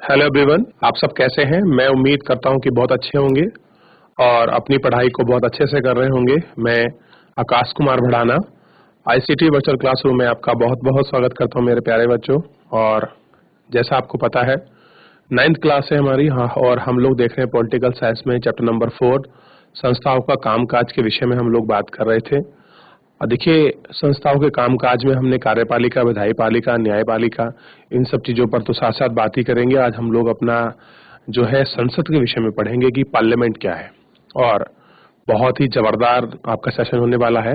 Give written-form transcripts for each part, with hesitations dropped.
Hello everyone, आप सब कैसे हैं? मैं उम्मीद करता हूं कि बहुत अच्छे होंगे और अपनी पढ़ाई को बहुत अच्छे से कर रहे होंगे। मैं Akash Kumar Bhadana ICT virtual classroom में आपका बहुत बहुत स्वागत करता हूं मेरे प्यारे बच्चों। और जैसा आपको पता है 9th क्लास है हमारी, हाँ, और हम लोग देख रहे हैं पॉलिटिकल साइंस में चैप्टर नंबर 4 संस्थाओं का कामकाज के विषय में हम लोग बात कर रहे थे। और देखिए, संस्थाओं के कामकाज में हमने कार्यपालिका, विधायपालिका, न्यायपालिका, इन सब चीजों पर तो साथ साथ बात ही करेंगे। आज हम लोग अपना जो है संसद के विषय में पढ़ेंगे कि पार्लियामेंट क्या है। और बहुत ही जबरदार आपका सेशन होने वाला है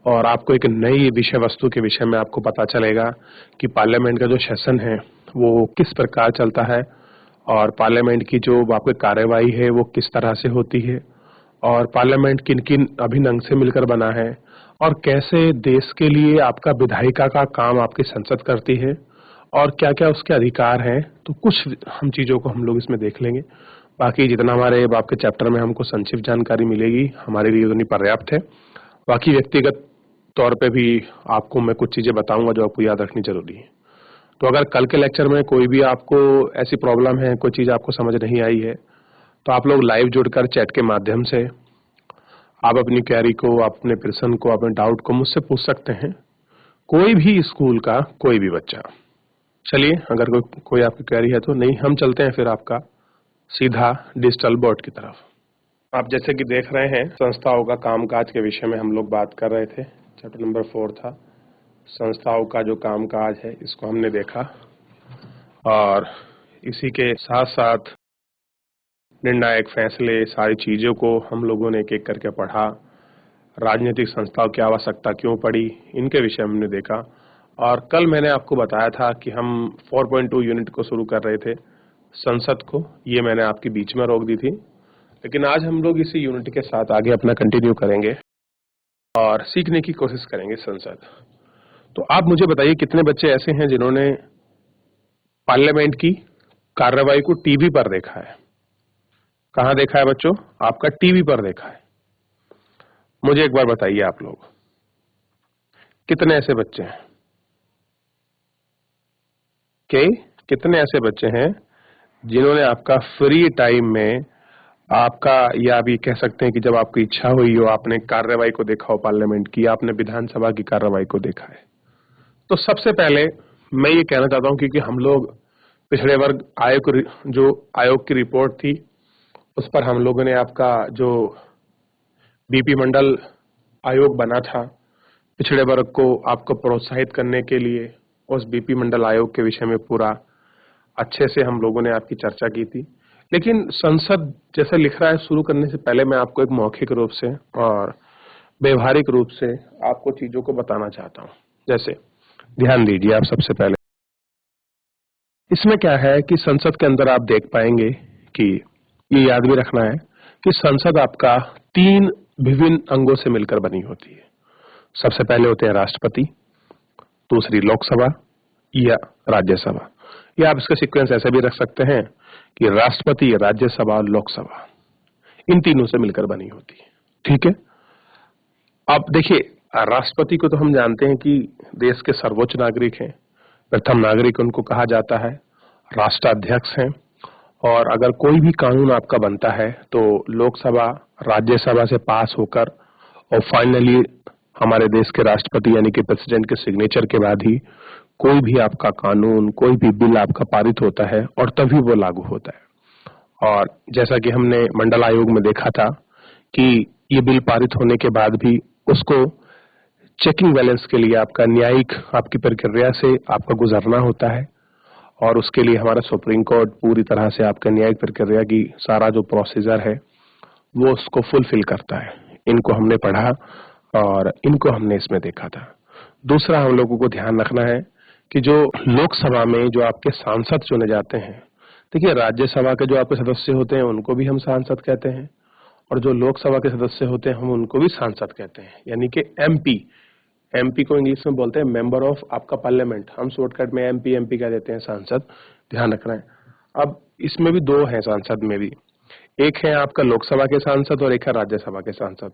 और आपको एक नई विषय वस्तु के विषय में आपको पता चलेगा कि पार्लियामेंट का जो सेशन है वो किस प्रकार चलता है और पार्लियामेंट की जो आपकी कार्यवाही है वो किस तरह से होती है और पार्लियामेंट किन किन अभिन्न अंग से मिलकर बना है और कैसे देश के लिए आपका विधायिका का काम आपकी संसद करती है और क्या क्या उसके अधिकार हैं। तो कुछ हम चीज़ों को हम लोग इसमें देख लेंगे। बाकी जितना हमारे आपके चैप्टर में हमको संक्षिप्त जानकारी मिलेगी हमारे लिए उतनी पर्याप्त है। बाकी व्यक्तिगत तौर पे भी आपको मैं कुछ चीज़ें बताऊंगा जो आपको याद रखनी जरूरी है। तो अगर कल के लेक्चर में कोई भी आपको ऐसी प्रॉब्लम है, कोई चीज़ आपको समझ नहीं आई है, तो आप लोग लाइव जुड़कर चैट के माध्यम से आप अपनी क्वेरी को, आप अपने प्रश्न को, अपने डाउट को मुझसे पूछ सकते हैं। कोई भी स्कूल का कोई भी बच्चा। चलिए, अगर कोई आपकी क्वेरी है तो नहीं, हम चलते हैं फिर आपका सीधा डिजिटल बोर्ड की तरफ। आप जैसे कि देख रहे हैं संस्थाओं का कामकाज के विषय में हम लोग बात कर रहे थे। चैप्टर नंबर 4 था संस्थाओं का जो कामकाज है, इसको हमने देखा और इसी के साथ साथ निर्णायक फैसले, सारी चीजों को हम लोगों ने एक एक करके पढ़ा। राजनीतिक संस्थाओं की आवश्यकता क्यों पड़ी, इनके विषय में हमने देखा। और कल मैंने आपको बताया था कि हम 4.2 यूनिट को शुरू कर रहे थे, संसद को। ये मैंने आपके बीच में रोक दी थी, लेकिन आज हम लोग इसी यूनिट के साथ आगे अपना कंटिन्यू करेंगे और सीखने की कोशिश करेंगे संसद। तो आप मुझे बताइए, कितने बच्चे ऐसे हैं जिन्होंने पार्लियामेंट की कार्रवाई को टीवी पर देखा है? कहाँ देखा है बच्चों? आपका टीवी पर देखा है। मुझे एक बार बताइए आप लोग, कितने ऐसे बच्चे हैं? कितने ऐसे बच्चे हैं जिन्होंने आपका फ्री टाइम में आपका, या आप ये कह सकते हैं कि जब आपकी इच्छा हुई हो, आपने कार्रवाई को देखा हो पार्लियामेंट की, आपने विधानसभा की कार्रवाई को देखा है? तो सबसे पहले मैं ये कहना चाहता हूं, क्योंकि हम लोग पिछड़े वर्ग आयोग, जो आयोग की रिपोर्ट थी, उस पर हम लोगों ने आपका जो बीपी मंडल आयोग बना था पिछड़े वर्ग को आपको प्रोत्साहित करने के लिए, उस बीपी मंडल आयोग के विषय में पूरा अच्छे से हम लोगों ने आपकी चर्चा की थी। लेकिन संसद जैसे लिख रहा है, शुरू करने से पहले मैं आपको एक मौखिक रूप से और व्यवहारिक रूप से आपको चीजों को बताना चाहता हूं। जैसे ध्यान दीजिए आप, सबसे पहले इसमें क्या है कि संसद के अंदर आप देख पाएंगे कि ये याद भी रखना है कि संसद आपका 3 विभिन्न अंगों से मिलकर बनी होती है। सबसे पहले होते हैं राष्ट्रपति, दूसरी लोकसभा या राज्यसभा, या आप इसका सीक्वेंस ऐसे भी रख सकते हैं कि राष्ट्रपति, राज्यसभा और लोकसभा, इन तीनों से मिलकर बनी होती है। ठीक है। अब देखिए, राष्ट्रपति को तो हम जानते हैं कि देश के सर्वोच्च नागरिक हैं, प्रथम नागरिक उनको कहा जाता है, राष्ट्राध्यक्ष हैं। और अगर कोई भी कानून आपका बनता है तो लोकसभा, राज्यसभा से पास होकर और फाइनली हमारे देश के राष्ट्रपति यानी कि प्रेसिडेंट के सिग्नेचर के बाद ही कोई भी आपका कानून, कोई भी बिल आपका पारित होता है और तभी वो लागू होता है। और जैसा कि हमने मंडल आयोग में देखा था कि ये बिल पारित होने के बाद भी उसको चेकिंग बैलेंस के लिए आपका न्यायिक आपकी प्रक्रिया से आपका गुजरना होता है और उसके लिए हमारा सुप्रीम कोर्ट पूरी तरह से आपका न्यायिक प्रक्रिया की सारा जो प्रोसीजर है वो उसको फुलफिल करता है। इनको हमने पढ़ा और इनको हमने इसमें देखा था। दूसरा हम लोगों को ध्यान रखना है कि जो लोकसभा में जो आपके सांसद चुने जाते हैं, देखिए राज्यसभा के जो आपके सदस्य होते हैं उनको भी हम सांसद कहते हैं और जो लोकसभा के सदस्य होते हैं हम उनको भी सांसद कहते हैं, यानी कि एमपी। एमपी को इंग्लिश में बोलते हैं मेंबर ऑफ आपका पार्लियामेंट, हम शॉर्टकट में एमपी कह देते हैं, सांसद। ध्यान रखना है। अब इसमें भी 2 हैं सांसद में भी, एक है आपका लोकसभा के सांसद और एक है राज्यसभा के सांसद।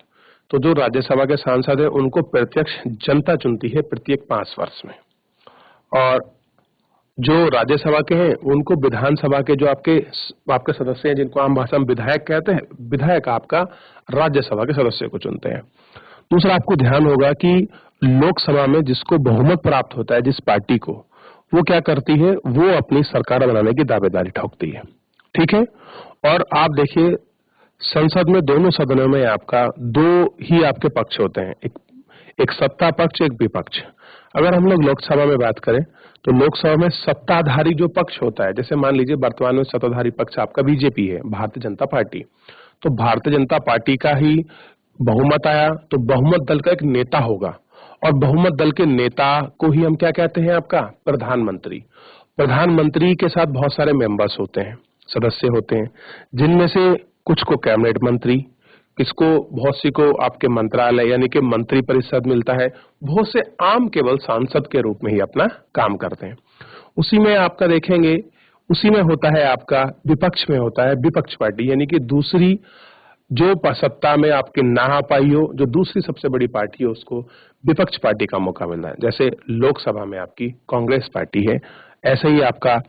तो जो राज्यसभा के सांसद है उनको प्रत्यक्ष जनता चुनती है प्रत्येक 5 वर्ष में, और जो राज्यसभा के हैं उनको विधानसभा के जो आपके आपके सदस्य हैं, जिनको आम भाषा में विधायक कहते हैं, विधायक आपका राज्यसभा के सदस्य को चुनते हैं। दूसरा, आपको ध्यान होगा कि लोकसभा में जिसको बहुमत प्राप्त होता है, जिस पार्टी को, वो क्या करती है, वो अपनी सरकार बनाने की दावेदारी ठोकती है। ठीक है। और आप देखिए, संसद में दोनों सदनों में आपका दो ही आपके पक्ष होते हैं, एक सत्ता पक्ष, एक विपक्ष। अगर हम लोग लोकसभा में बात करें तो लोकसभा में सत्ताधारी जो पक्ष होता है, जैसे मान लीजिए वर्तमान में सत्ताधारी पक्ष आपका बीजेपी है, भारतीय जनता पार्टी, तो भारतीय जनता पार्टी का ही बहुमत आया तो बहुमत दल का एक नेता होगा, और बहुमत दल के नेता को ही हम क्या कहते हैं, आपका प्रधानमंत्री। प्रधानमंत्री के साथ बहुत सारे मेंबर्स होते हैं, सदस्य होते हैं, जिनमें से कुछ को कैबिनेट मंत्री, किसको, बहुत सी को आपके मंत्रालय यानी कि मंत्री परिषद मिलता है, बहुत से आम केवल सांसद के रूप में ही अपना काम करते हैं। उसी में आपका देखेंगे, उसी में होता है आपका विपक्ष में होता है विपक्ष पार्टी, यानी कि दूसरी जो सत्ता में आपके ना आ पाई हो, जो दूसरी सबसे बड़ी पार्टी है, उसको विपक्ष पार्टी का मौका मिलना है। जैसे लोकसभा में आपकी कांग्रेस पार्टी है, ऐसे ही आपका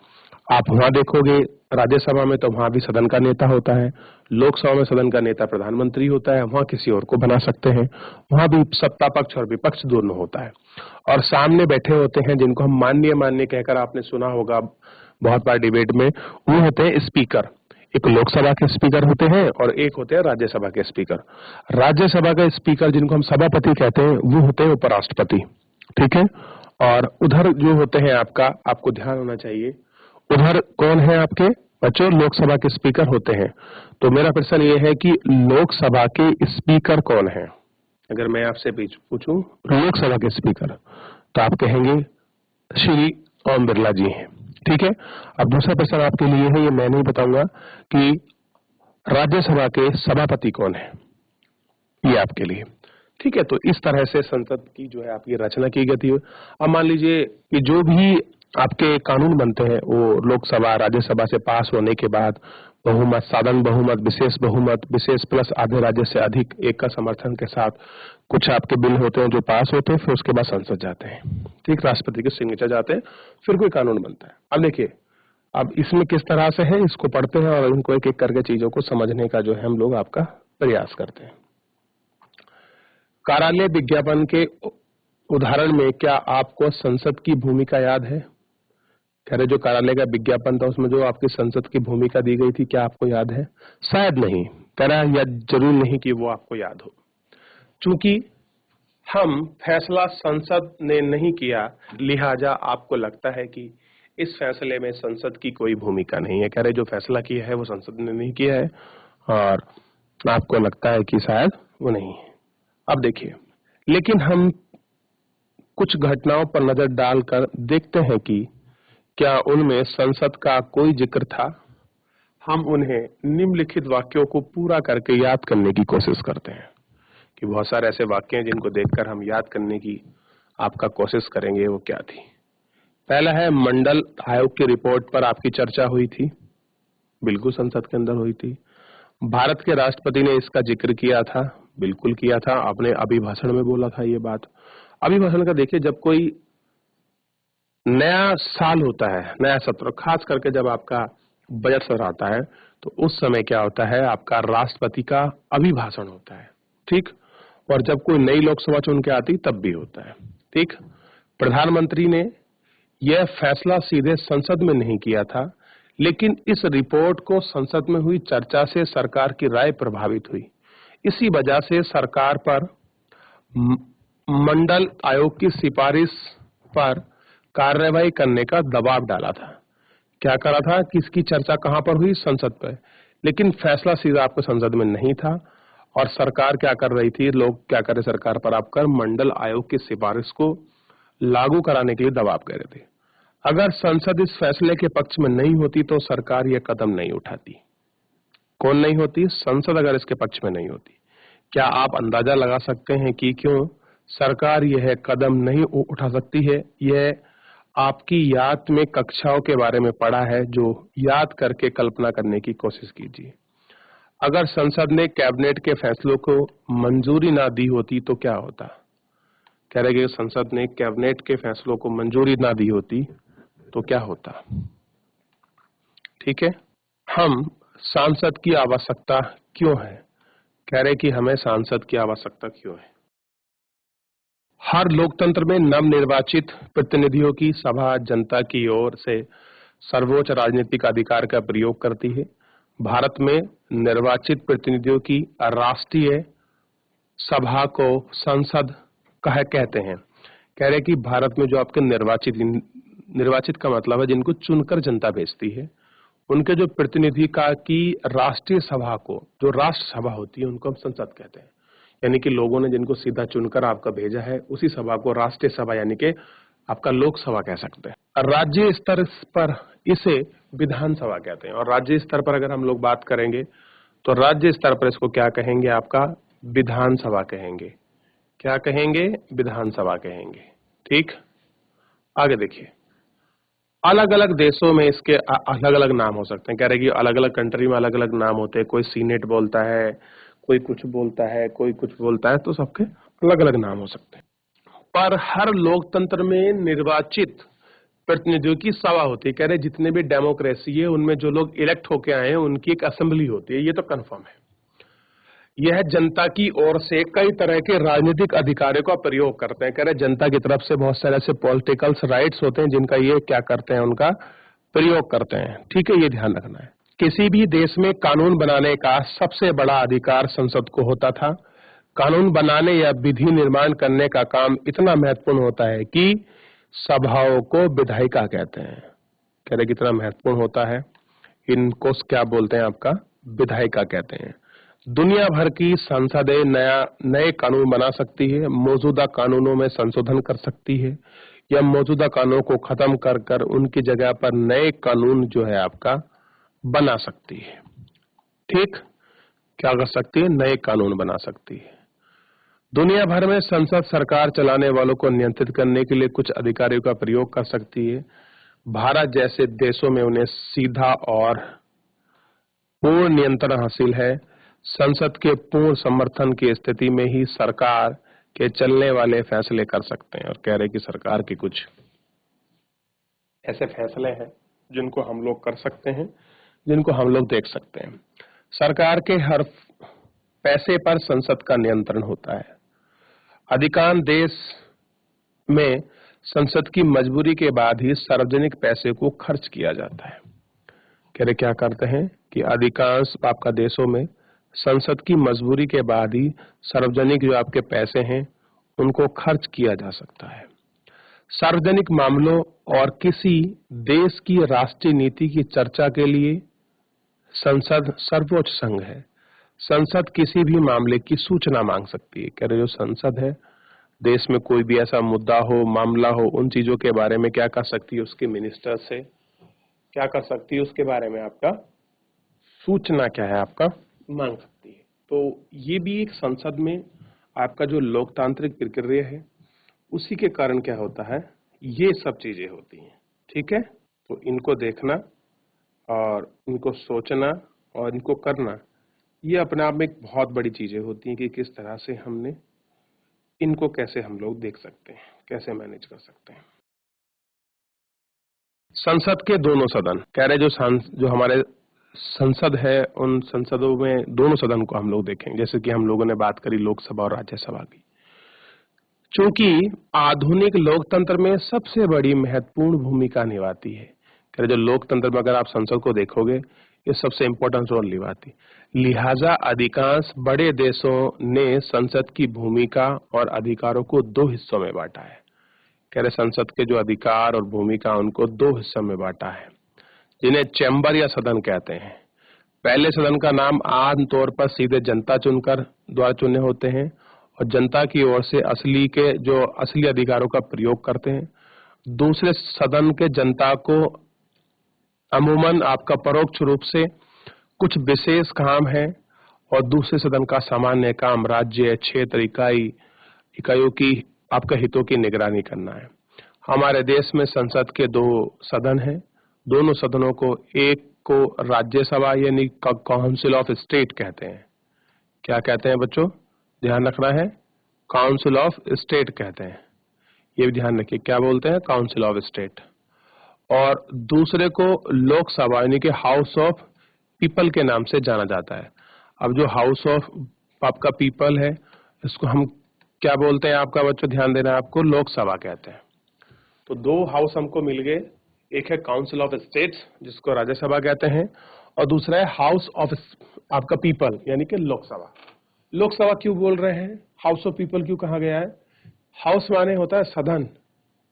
आप वहां देखोगे राज्यसभा में तो वहां भी सदन का नेता होता है, लोकसभा में सदन का नेता प्रधानमंत्री होता है, वहां किसी और को बना सकते हैं, वहां भी सत्ता पक्ष और विपक्ष दोनों होता है। और सामने बैठे होते हैं जिनको हम माननीय माननीय कहकर आपने सुना होगा बहुत बार डिबेट में, वो होते हैं स्पीकर। एक लोकसभा के स्पीकर होते हैं और एक होते हैं राज्यसभा के स्पीकर। राज्यसभा के स्पीकर जिनको हम सभापति कहते हैं, वो होते हैं उपराष्ट्रपति। ठीक है। और उधर जो होते हैं आपका, आपको ध्यान होना चाहिए, उधर कौन है आपके बच्चों, लोकसभा के स्पीकर होते हैं। तो मेरा प्रश्न ये है कि लोकसभा के स्पीकर कौन है? अगर मैं आपसे पूछूं लोकसभा के स्पीकर, तो आप कहेंगे श्री ओम बिरला जी हैं। ठीक है। अब दूसरा प्रश्न आपके लिए है, ये मैं नहीं बताऊंगा, कि राज्यसभा के सभापति कौन है, ये आपके लिए। ठीक है। तो इस तरह से संसद की जो है आपकी रचना की गई थी। अब मान लीजिए कि जो भी आपके कानून बनते हैं वो लोकसभा राज्यसभा से पास होने के बाद बहुमत, साधारण बहुमत, विशेष प्लस आधे राज्य से अधिक एक का समर्थन के साथ कुछ आपके बिल होते हैं जो पास होते हैं, फिर उसके बाद संसद जाते हैं। ठीक, राष्ट्रपति के सिग्नेचर जाते हैं, फिर कोई कानून बनता है। अब देखिए, अब इसमें किस तरह से है, इसको पढ़ते हैं और इनको एक एक करके चीजों को समझने का जो है हम लोग आपका प्रयास करते हैं। कार्यालय विज्ञापन के उदाहरण में क्या आपको संसद की भूमिका याद है? कह रहे जो कार्यालय का विज्ञापन था उसमें जो आपकी संसद की भूमिका दी गई थी, क्या आपको याद है? शायद नहीं। कह रहा है या जरूर नहीं कि वो आपको याद हो, क्योंकि हम फैसला संसद ने नहीं किया, लिहाजा आपको लगता है कि इस फैसले में संसद की कोई भूमिका नहीं है। कह रहे जो फैसला किया है वो संसद ने नहीं किया है और आपको लगता है कि शायद वो नहीं है। अब देखिए, लेकिन हम कुछ घटनाओं पर नजर डालकर देखते हैं कि क्या उनमें संसद का कोई जिक्र था। हम उन्हें निम्नलिखित वाक्यों को पूरा करके याद करने की कोशिश करते हैं, कि बहुत सारे ऐसे वाक्य हैं जिनको देखकर हम याद करने की आपका कोशिश करेंगे, वो क्या थी। पहला है, मंडल आयोग की रिपोर्ट पर आपकी चर्चा हुई थी। बिल्कुल संसद के अंदर हुई थी। भारत के राष्ट्रपति ने इसका जिक्र किया था। बिल्कुल किया था, आपने अभिभाषण में बोला था ये बात। अभिभाषण का देखिए, जब कोई नया साल होता है, नया सत्र, खास करके जब आपका बजट सत्र आता है, तो उस समय क्या होता है, आपका राष्ट्रपति का अभिभाषण होता है। ठीक। और जब कोई नई लोकसभा चुन के आती तब भी होता है। ठीक। प्रधानमंत्री ने यह फैसला सीधे संसद में नहीं किया था, लेकिन इस रिपोर्ट को संसद में हुई चर्चा से सरकार की राय प्रभावित हुई। इसी वजह से सरकार पर मंडल आयोग की सिफारिश पर कार्रवाई करने का दबाव डाला था। क्या करा था कि इसकी चर्चा कहां पर हुई? संसद पर, लेकिन फैसला सीधा आपको संसद में नहीं था। और सरकार क्या कर रही थी, लोग क्या कर रहे, सरकार पर आपकर मंडल आयोग की सिफारिश को लागू कराने के लिए दबाव कर रहे थे। अगर संसद इस फैसले के पक्ष में नहीं होती तो सरकार यह कदम नहीं उठाती। कौन नहीं होती? संसद अगर इसके पक्ष में नहीं होती। क्या आप अंदाजा लगा सकते हैं कि क्यों सरकार यह कदम नहीं उठा सकती है? यह आपकी याद में कक्षाओं के बारे में पढ़ा है, जो याद करके कल्पना करने की कोशिश कीजिए। अगर संसद ने कैबिनेट के फैसलों को मंजूरी ना दी होती तो क्या होता? कह रहे कि संसद ने कैबिनेट के फैसलों को मंजूरी ना दी होती तो क्या होता? ठीक है, हम सांसद की आवश्यकता क्यों है? कह रहे कि हमें सांसद की आवश्यकता क्यों है? हर लोकतंत्र में नवनिर्वाचित प्रतिनिधियों की सभा जनता की ओर से सर्वोच्च राजनीतिक अधिकार का प्रयोग करती है। भारत में निर्वाचित प्रतिनिधियों की राष्ट्रीय सभा को संसद कहते हैं। कह रहे कि भारत में जो आपके निर्वाचित का मतलब है जिनको चुनकर जनता भेजती है, उनके जो प्रतिनिधि का की राष्ट्रीय सभा को, जो राष्ट्र सभा होती है, उनको हम संसद कहते हैं। यानी कि लोगों ने जिनको सीधा चुनकर आपका भेजा है, उसी सभा को राष्ट्रीय सभा यानी कि आपका लोकसभा कह सकते हैं। राज्य स्तर पर इसे विधानसभा कहते हैं, और राज्य स्तर पर अगर हम लोग बात करेंगे तो राज्य स्तर पर इसको क्या कहेंगे? आपका विधानसभा कहेंगे। क्या कहेंगे? विधानसभा कहेंगे। ठीक, आगे देखिए, अलग अलग देशों में इसके अलग अलग नाम हो सकते हैं। कह रहे कि अलग अलग कंट्री में अलग अलग नाम होते हैं। कोई सीनेट बोलता है, कोई कुछ बोलता है, कोई कुछ बोलता है, तो सबके अलग अलग नाम हो सकते हैं। पर हर लोकतंत्र में निर्वाचित प्रतिनिधियों की सभा होती है। कह रहे जितने भी डेमोक्रेसी है उनमें जो लोग इलेक्ट होके आए हैं उनकी एक असेंबली होती है, ये तो कंफर्म है। यह जनता की ओर से कई तरह के राजनीतिक अधिकारों का प्रयोग करते हैं। कह रहे जनता की तरफ से बहुत सारे ऐसे पॉलिटिकल राइट्स होते हैं जिनका ये क्या करते हैं, उनका प्रयोग करते हैं। ठीक है, ये ध्यान रखना है। किसी भी देश में कानून बनाने का सबसे बड़ा अधिकार संसद को होता था। कानून बनाने या विधि निर्माण करने का काम इतना महत्वपूर्ण होता है कि सभाओं को विधायिका कहते हैं। कह रहे कितना महत्वपूर्ण होता है, इनको क्या बोलते हैं? आपका विधायिका कहते हैं। दुनिया भर की संसदें नए कानून बना सकती है, मौजूदा कानूनों में संशोधन कर सकती है, या मौजूदा कानूनों को खत्म कर उनकी जगह पर नए कानून जो है आपका बना सकती है। ठीक, क्या कर सकती है? नए कानून बना सकती है। दुनिया भर में संसद सरकार चलाने वालों को नियंत्रित करने के लिए कुछ अधिकारियों का प्रयोग कर सकती है। भारत जैसे देशों में उन्हें सीधा और पूर्ण नियंत्रण हासिल है। संसद के पूर्ण समर्थन की स्थिति में ही सरकार के चलने वाले फैसले कर सकते हैं। और कह रहे कि सरकार के कुछ ऐसे फैसले हैं जिनको हम लोग कर सकते हैं, जिनको हम लोग देख सकते हैं। सरकार के हर पैसे पर संसद का नियंत्रण होता है। अधिकांश देश में संसद की मजबूरी के बाद ही सार्वजनिक पैसे को खर्च किया जाता है। कह रहे क्या करते हैं कि अधिकांश आपका देशों में संसद की मजबूरी के बाद ही सार्वजनिक जो आपके पैसे हैं उनको खर्च किया जा सकता है। सार्वजनिक मामलों और किसी देश की राष्ट्रीय नीति की चर्चा के लिए संसद सर्वोच्च संघ है। संसद किसी भी मामले की सूचना मांग सकती है। कह रहे जो संसद है, देश में कोई भी ऐसा मुद्दा हो, मामला हो, उन चीजों के बारे में क्या कर सकती है? उसके मिनिस्टर से क्या कर सकती है? उसके बारे में आपका सूचना क्या है आपका मांग सकती है। तो ये भी एक संसद में आपका जो लोकतांत्रिक प्रक्रिया है उसी के कारण क्या होता है, ये सब चीजें होती हैं। ठीक है, तो इनको देखना और इनको सोचना और इनको करना, ये अपने आप में एक बहुत बड़ी चीजें होती हैं कि किस तरह से हमने इनको कैसे हम लोग देख सकते हैं, कैसे मैनेज कर सकते हैं। संसद के दोनों सदन, कह रहे जो हमारे संसद है उन संसदों में दोनों सदन को हम लोग देखेंगे। जैसे कि हम लोगों ने बात करी लोकसभा और राज्यसभा की। चूंकि आधुनिक लोकतंत्र में सबसे बड़ी महत्वपूर्ण भूमिका निभाती है। कह रहे जो लोकतंत्र में अगर आप संसद को देखोगे ये सबसे इंपॉर्टेंट रोल निभाती, लिहाजा अधिकांश बड़े देशों ने संसद की भूमिका और अधिकारों को दो हिस्सों में बांटा है। कह रहे संसद के जो अधिकार और भूमिका उनको दो हिस्सों में बांटा है, जिन्हें चैम्बर या सदन कहते हैं। पहले सदन का नाम आमतौर पर सीधे जनता चुनकर द्वारा चुने होते हैं और जनता की ओर से असली अधिकारों का प्रयोग करते हैं। दूसरे सदन के जनता को अमूमन आपका परोक्ष रूप से कुछ विशेष काम है और दूसरे सदन का सामान्य काम राज्य, क्षेत्र, इकाइयों की आपके हितों की निगरानी करना है। हमारे देश में संसद के दो सदन हैं। दोनों सदनों को, एक को राज्यसभा यानी काउंसिल ऑफ स्टेट कहते हैं। क्या कहते हैं बच्चों? ध्यान रखना है, काउंसिल ऑफ स्टेट कहते हैं। ये भी ध्यान रखिए, क्या बोलते हैं? Council of state. और दूसरे को लोकसभा यानी कि हाउस ऑफ पीपल के नाम से जाना जाता है। अब जो हाउस ऑफ आपका पीपल है, इसको हम क्या बोलते हैं आपका बच्चों, ध्यान देना, आपको लोकसभा कहते हैं। तो दो हाउस हमको मिल गए, एक है काउंसिल ऑफ स्टेट्स जिसको राज्यसभा कहते हैं, और दूसरा है हाउस ऑफ आपका पीपल यानी कि लोकसभा। लोकसभा क्यों बोल रहे हैं, हाउस ऑफ पीपल क्यों कहा गया है? हाउस माने होता है सदन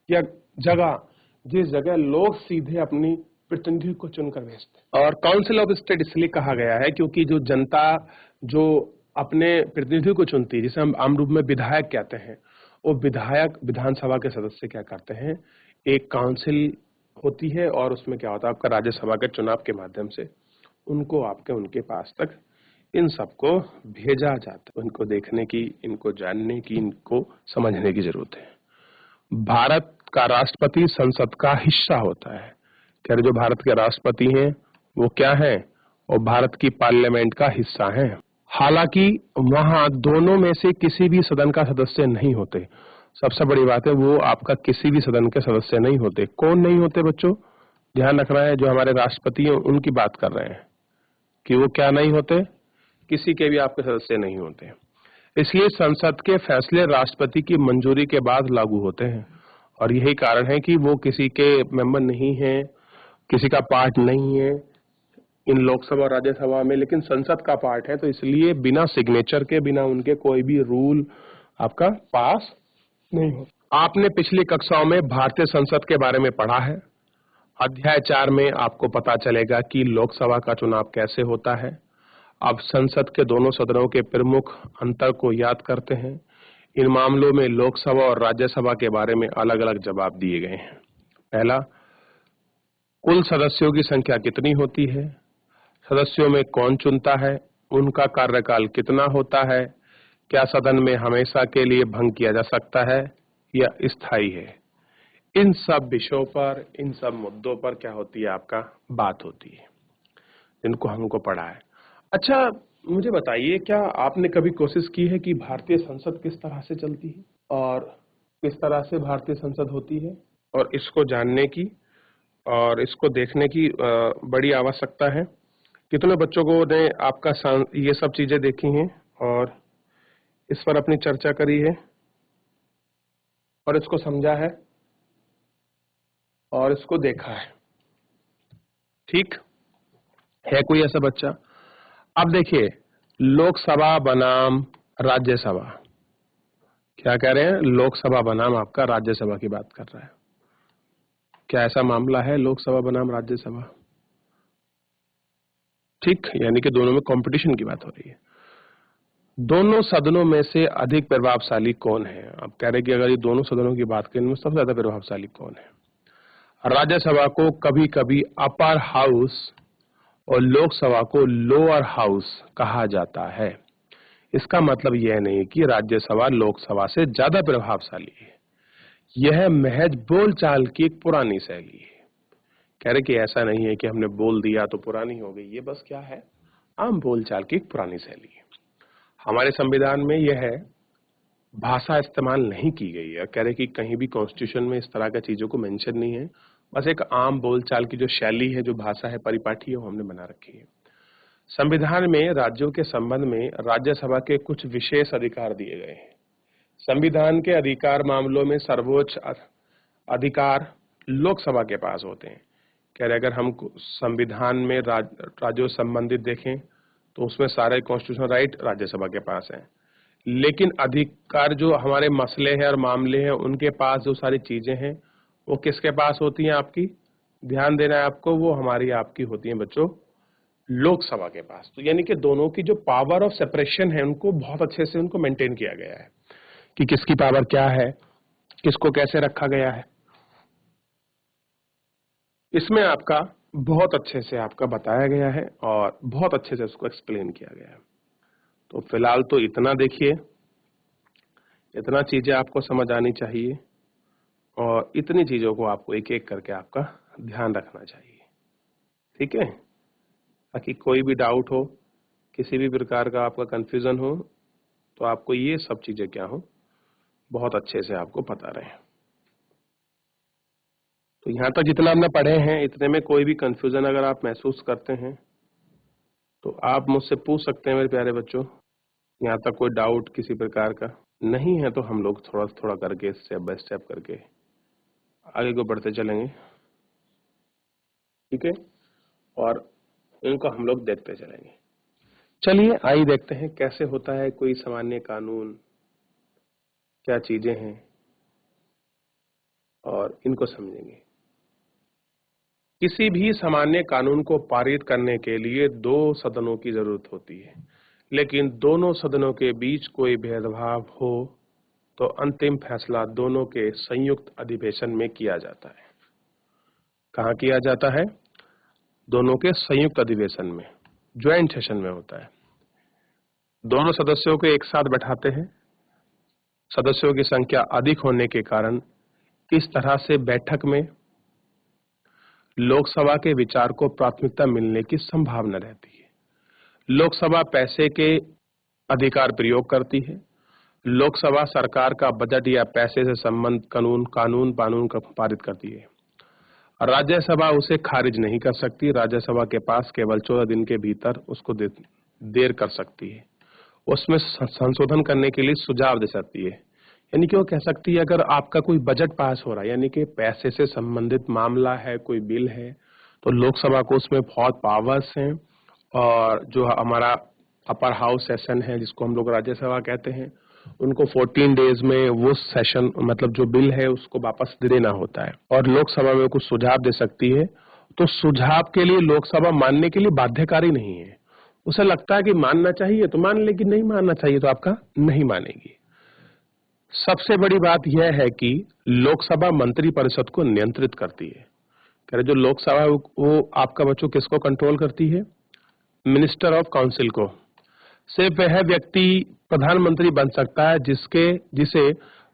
या जगह, जिस जगह लोग सीधे अपनी प्रतिनिधि को चुनकर भेजते हैं। और काउंसिल ऑफ स्टेट इसलिए कहा गया है क्योंकि जो जनता जो अपने प्रतिनिधि को चुनती है, जिसे हम आम रूप में विधायक कहते हैं, वो विधायक विधानसभा के सदस्य क्या करते हैं, एक काउंसिल होती है और उसमें क्या होता है आपका राज्यसभा के चुनाव के माध्यम से उनको आपके उनके पास तक इन सबको भेजा जाता है। उनको देखने की, इनको जानने की, इनको समझने की जरूरत है। भारत का राष्ट्रपति संसद का हिस्सा होता है। कह रहे जो भारत के राष्ट्रपति हैं वो क्या है, वो भारत की पार्लियामेंट का हिस्सा हैं। हालांकि वहां दोनों में से किसी भी सदन का सदस्य नहीं होते। सबसे बड़ी बात है वो आपका किसी भी सदन के सदस्य नहीं होते। कौन नहीं होते बच्चों, ध्यान रखना है, जो हमारे राष्ट्रपति हैं उनकी बात कर रहे हैं कि वो क्या नहीं होते, किसी के भी आपके सदस्य नहीं होते। इसलिए संसद के फैसले राष्ट्रपति की मंजूरी के बाद लागू होते हैं, और यही कारण है कि वो किसी के मेंबर नहीं है, किसी का पार्ट नहीं है इन लोकसभा और राज्यसभा में, लेकिन संसद का पार्ट है। तो इसलिए बिना सिग्नेचर के, बिना उनके कोई भी रूल आपका पास नहीं हो। आपने पिछली कक्षाओं में भारतीय संसद के बारे में पढ़ा है। अध्याय 4 में आपको पता चलेगा कि लोकसभा का चुनाव कैसे होता है। अब संसद के दोनों सदनों के प्रमुख अंतर को याद करते हैं। इन मामलों में लोकसभा और राज्यसभा के बारे में अलग अलग जवाब दिए गए हैं। पहला, कुल सदस्यों की संख्या कितनी होती है, सदस्यों में कौन चुनता है, उनका कार्यकाल कितना होता है, क्या सदन में हमेशा के लिए भंग किया जा सकता है या स्थायी है। इन सब विषयों पर, इन सब मुद्दों पर क्या होती है आपका बात होती है, जिनको हमको पढ़ा है। अच्छा, मुझे बताइए, क्या आपने कभी कोशिश की है कि भारतीय संसद किस तरह से चलती है और किस तरह से भारतीय संसद होती है, और इसको जानने की और इसको देखने की बड़ी आवश्यकता है। कितने बच्चों को ने आपका ये सब चीजें देखी हैं और इस पर अपनी चर्चा करी है और इसको समझा है और इसको देखा है? ठीक है, कोई ऐसा बच्चा? अब देखिए, लोकसभा बनाम राज्यसभा, क्या कह रहे हैं, लोकसभा बनाम आपका राज्यसभा की बात कर रहा है। क्या ऐसा मामला है, लोकसभा बनाम राज्यसभा? ठीक, यानी कि दोनों में कंपटीशन की बात हो रही है। दोनों सदनों में से अधिक प्रभावशाली कौन है? आप कह रहे हैं कि अगर ये दोनों सदनों की बात करें, इनमें सबसे ज्यादा प्रभावशाली कौन है? राज्यसभा को कभी कभी अपर हाउस और लोकसभा को लोअर हाउस कहा जाता है। इसका मतलब यह नहीं कि राज्यसभा लोकसभा से ज्यादा प्रभावशाली है। यह महज बोलचाल की एक पुरानी शैली है। कह रहे कि ऐसा नहीं है कि हमने बोल दिया तो पुरानी हो गई, ये बस क्या है, आम बोलचाल की एक पुरानी शैली है। हमारे संविधान में यह है भाषा इस्तेमाल नहीं की गई है। कह रहे कि कहीं भी कॉन्स्टिट्यूशन में इस तरह का चीजों को मेंशन नहीं है, बस एक आम बोलचाल की जो शैली है, जो भाषा है, परिपाठी है, वो हमने बना रखी है। संविधान में राज्यों के संबंध में राज्यसभा के कुछ विशेष अधिकार दिए गए हैं। संविधान के अधिकार मामलों में सर्वोच्च अधिकार लोकसभा के पास होते हैं। कह रहे अगर हम संविधान में राज्यों से संबंधित देखें तो उसमें सारे कॉन्स्टिट्यूशनल राइट राज्यसभा के पास हैं, लेकिन अधिकार जो हमारे मसले हैं और मामले हैं, उनके पास जो सारी चीजें हैं वो किसके पास होती हैं आपकी, ध्यान देना है आपको, वो हमारी आपकी होती हैं बच्चों लोकसभा के पास। तो यानी कि दोनों की जो पावर ऑफ सेपरेशन है उनको बहुत अच्छे से उनको मेंटेन किया गया है कि किसकी पावर क्या है, किसको कैसे रखा गया है। इसमें आपका बहुत अच्छे से आपका बताया गया है और बहुत अच्छे से उसको एक्सप्लेन किया गया है। तो फिलहाल तो इतना देखिए, इतना चीजें आपको समझ आनी चाहिए और इतनी चीजों को आपको एक एक करके आपका ध्यान रखना चाहिए। ठीक है, ताकि कोई भी डाउट हो, किसी भी प्रकार का आपका कंफ्यूजन हो, तो आपको ये सब चीजें क्या हो, बहुत अच्छे से आपको पता रहे। तो यहाँ तक जितना हमने पढ़े हैं, इतने में कोई भी कंफ्यूजन अगर आप महसूस करते हैं तो आप मुझसे पूछ सकते हैं मेरे प्यारे बच्चों। यहाँ तक कोई डाउट किसी प्रकार का नहीं है तो हम लोग थोड़ा थोड़ा करके, स्टेप बाय स्टेप करके आगे को बढ़ते चलेंगे, ठीक है, और इनको हम लोग देखते चलेंगे। चलिए आइए देखते हैं कैसे होता है कोई सामान्य कानून, क्या चीजें हैं, और इनको समझेंगे। किसी भी सामान्य कानून को पारित करने के लिए 2 सदनों की जरूरत होती है, लेकिन दोनों सदनों के बीच कोई भेदभाव हो तो अंतिम फैसला दोनों के संयुक्त अधिवेशन में किया जाता है। कहाँ किया जाता है? दोनों के संयुक्त अधिवेशन में, ज्वाइंट सेशन में होता है। दोनों सदस्यों को एक साथ बैठाते हैं। सदस्यों की संख्या अधिक होने के कारण इस तरह से बैठक में लोकसभा के विचार को प्राथमिकता मिलने की संभावना रहती है। लोकसभा पैसे के अधिकार प्रयोग करती है। लोकसभा सरकार का बजट या पैसे से संबंधित कानून पारित करती है। राज्यसभा उसे खारिज नहीं कर सकती। राज्यसभा के पास केवल 14 दिन के भीतर उसको देर कर सकती है। उसमें संशोधन करने के लिए सुझाव दे सकती है। यानी कि वो कह सकती है अगर आपका कोई बजट पास हो रहा है, यानी कि पैसे से संबंधित मामला है, कोई बिल है, तो लोकसभा को उसमें बहुत पावर्स हैं, और जो हमारा अपर हाउस सेशन है जिसको हम लोग राज्यसभा कहते हैं, उनको 14 डेज में वो सेशन मतलब जो बिल है उसको वापस दे देना होता है, और लोकसभा में कुछ सुझाव दे सकती है। तो सुझाव के लिए लोकसभा मानने के लिए बाध्यकारी नहीं है। उसे लगता है कि मानना चाहिए तो मान लेगी, नहीं मानना चाहिए तो आपका नहीं मानेगी। सबसे बड़ी बात यह है कि लोकसभा मंत्री परिषद को नियंत्रित करती है। कह रहे जो लोकसभा है वो आपका बच्चों किसको कंट्रोल करती है? मिनिस्टर ऑफ काउंसिल को। सिर्फ वह व्यक्ति प्रधानमंत्री बन सकता है जिसे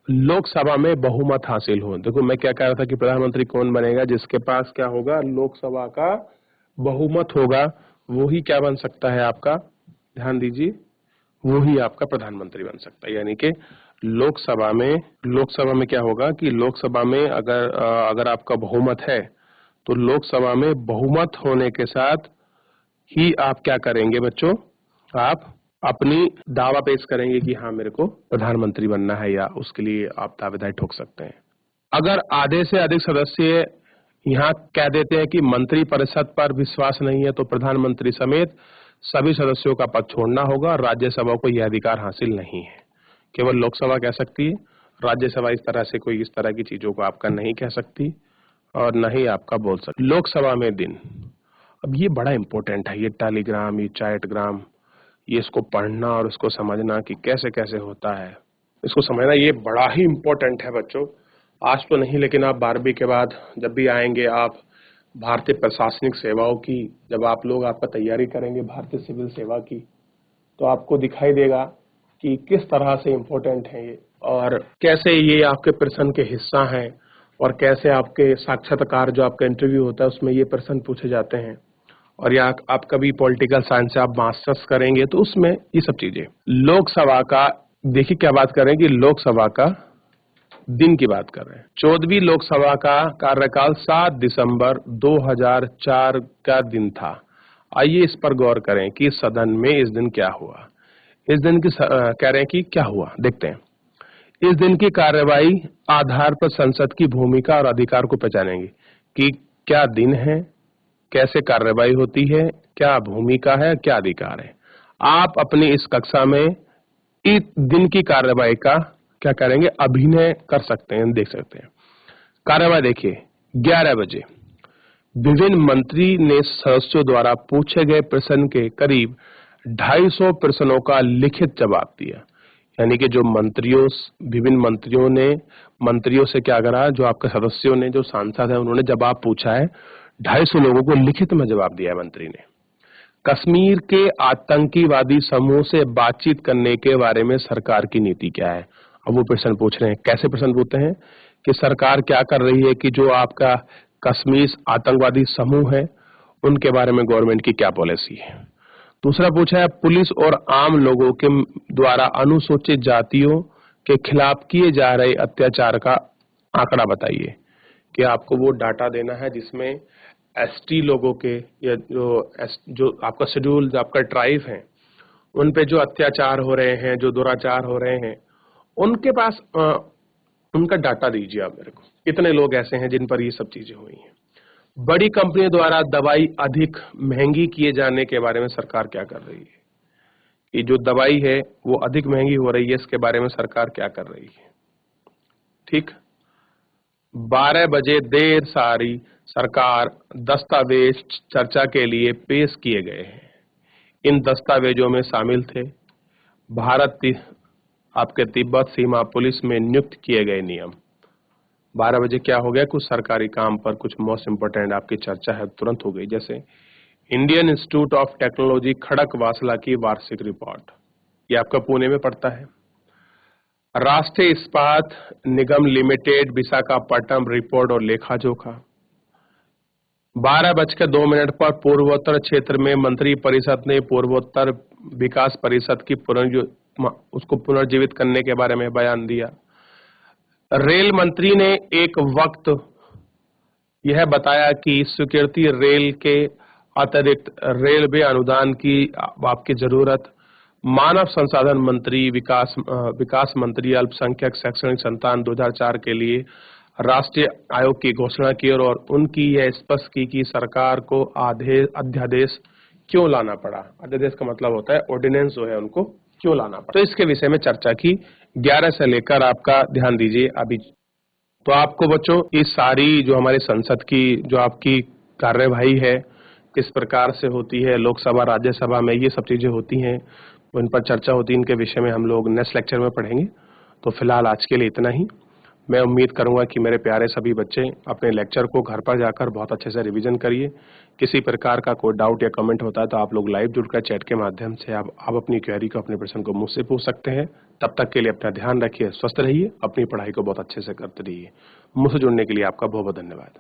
लोकसभा में बहुमत हासिल हो। देखो मैं क्या कह रहा था कि प्रधानमंत्री कौन बनेगा? जिसके पास क्या होगा? लोकसभा का बहुमत होगा, वो ही क्या बन सकता है आपका, ध्यान दीजिए, वो ही आपका प्रधानमंत्री बन सकता है। यानी कि लोकसभा में क्या होगा कि लोकसभा में अगर आपका बहुमत है तो लोकसभा में बहुमत होने के साथ ही आप क्या करेंगे बच्चों? आप अपनी दावा पेश करेंगे कि हाँ मेरे को प्रधानमंत्री बनना है, या उसके लिए आप दावेदारी ठोक सकते हैं। अगर आधे से अधिक सदस्य यहाँ कह देते हैं कि मंत्री परिषद पर विश्वास नहीं है तो प्रधानमंत्री समेत सभी सदस्यों का पद छोड़ना होगा। राज्यसभा को यह अधिकार हासिल नहीं है, केवल लोकसभा कह सकती है। राज्यसभा इस तरह से कोई इस तरह की चीजों को आपका नहीं कह सकती और न ही आपका बोल सकती। लोकसभा में दिन, अब ये बड़ा इंपॉर्टेंट है, ये टेलीग्राम, ये चैटग्राम, ये इसको पढ़ना और इसको समझना कि कैसे कैसे होता है, इसको समझना ये बड़ा ही इंपॉर्टेंट है बच्चों। आज तो नहीं, लेकिन आप 12वीं के बाद जब भी आएंगे आप भारतीय प्रशासनिक सेवाओं की, जब आप लोग आपका तैयारी करेंगे भारतीय सिविल सेवा की, तो आपको दिखाई देगा कि किस तरह से इम्पोर्टेंट है ये, और कैसे ये आपके प्रश्न के हिस्सा हैं, और कैसे आपके साक्षात्कार जो आपका इंटरव्यू होता है उसमें ये प्रश्न पूछे जाते हैं। और या आप कभी पॉलिटिकल साइंस से आप मास्टर्स करेंगे तो उसमें ये सब चीजें। लोकसभा का देखिए क्या बात कर रहे हैं कि लोकसभा का दिन की बात कर रहे हैं। 14वीं लोकसभा का कार्यकाल 7 दिसंबर 2004 का दिन था। आइए इस पर गौर करें कि सदन में इस दिन क्या हुआ। इस दिन की कह रहे हैं कि क्या हुआ, देखते हैं। इस दिन की कार्यवाही आधार पर संसद की भूमिका और अधिकार को पहचानेंगे कि क्या दिन है, कैसे कार्यवाही होती है, क्या भूमिका है, क्या अधिकार है। आप अपनी इस कक्षा में इस दिन की कार्यवाही का क्या करेंगे, अभिनय कर सकते हैं, देख सकते हैं। कार्यवाही देखिए, 11 बजे विभिन्न मंत्री ने सदस्यों द्वारा पूछे गए प्रश्न के करीब 250 प्रश्नों का लिखित जवाब दिया। यानी कि जो विभिन्न मंत्रियों से क्या करा, जो आपके सदस्यों ने, जो सांसद है, उन्होंने जवाब पूछा है। 250 लोगों को लिखित में जवाब दिया है मंत्री ने। कश्मीर के आतंकवादी समूह से बातचीत करने के बारे में सरकार की नीति क्या है। अब वो प्रश्न पूछ रहे हैं, कैसे प्रश्न पूछते हैं कि सरकार क्या कर रही है कि जो आपका कश्मीर आतंकवादी समूह है उनके बारे में गवर्नमेंट की क्या पॉलिसी है। दूसरा पूछा है, पुलिस और आम लोगों के द्वारा अनुसूचित जातियों के खिलाफ किए जा रहे अत्याचार का आंकड़ा बताइए। कि आपको वो डाटा देना है जिसमें एसटी लोगों के या जो आपका शेड्यूल, जो आपका ट्राइब है, उन पे जो अत्याचार हो रहे हैं, जो दुराचार हो रहे हैं, उनके पास उनका डाटा दीजिए आप मेरे को। कितने लोग ऐसे हैं जिन पर ये सब चीजें हुई हैं। बड़ी कंपनियों द्वारा दवाई अधिक महंगी किए जाने के बारे में सरकार क्या कर रही है? कि जो दवाई है वो अधिक महंगी हो रही है, इसके बारे में सरकार क्या कर रही है? ठीक। 12 बजे देर सारी सरकार दस्तावेज चर्चा के लिए पेश किए गए हैं। इन दस्तावेजों में शामिल थे आपके तिब्बत सीमा पुलिस में नियुक्त किए गए नियम। 12 बजे क्या हो गया, कुछ सरकारी काम पर कुछ मोस्ट इंपोर्टेंट आपकी चर्चा है तुरंत हो गई, जैसे Indian institute of technology Khadakwasla की वार्षिक रिपोर्ट, ये आपका पुणे में पड़ता है। राष्ट्रीय इस्पात निगम लिमिटेड विशाखापट्टनम रिपोर्ट और लेखा जोखा। 12:02 पर पूर्वोत्तर क्षेत्र में मंत्री परिषद ने पूर्वोत्तर विकास परिषद की उसको पुनर्जीवित करने के बारे में बयान दिया। रेल मंत्री ने एक वक्त यह बताया कि स्वीकृति रेल के अतिरिक्त रेलवे अनुदान की आपकी जरूरत। मानव संसाधन मंत्री विकास मंत्री अल्पसंख्यक शैक्षणिक संतान 2004 के लिए राष्ट्रीय आयोग की घोषणा की और उनकी यह स्पष्ट की कि सरकार को अध्यादेश क्यों लाना पड़ा। अध्यादेश का मतलब होता है ऑर्डिनेंस, जो है उनको क्यों लाना पड़ा। तो इसके विषय में चर्चा की। 11 से लेकर आपका ध्यान दीजिए अभी। तो आपको बच्चों इस सारी जो हमारे संसद की जो आपकी कार्यवाही है किस प्रकार से होती है, लोकसभा राज्यसभा में ये सब चीजें होती हैं, उन पर चर्चा होती है, इनके विषय में हम लोग नेक्स्ट लेक्चर में पढ़ेंगे। तो फिलहाल आज के लिए इतना ही। मैं उम्मीद करूंगा कि मेरे प्यारे सभी बच्चे अपने लेक्चर को घर पर जाकर बहुत अच्छे से रिवीजन करिए। किसी प्रकार का कोई डाउट या कमेंट होता है तो आप लोग लाइव जुड़कर चैट के माध्यम से आप अपनी क्वेरी को, अपने प्रश्न को मुझसे पूछ सकते हैं। तब तक के लिए अपना ध्यान रखिए, स्वस्थ रहिए, अपनी पढ़ाई को बहुत अच्छे से करते रहिए। मुझसे जुड़ने के लिए आपका बहुत बहुत धन्यवाद।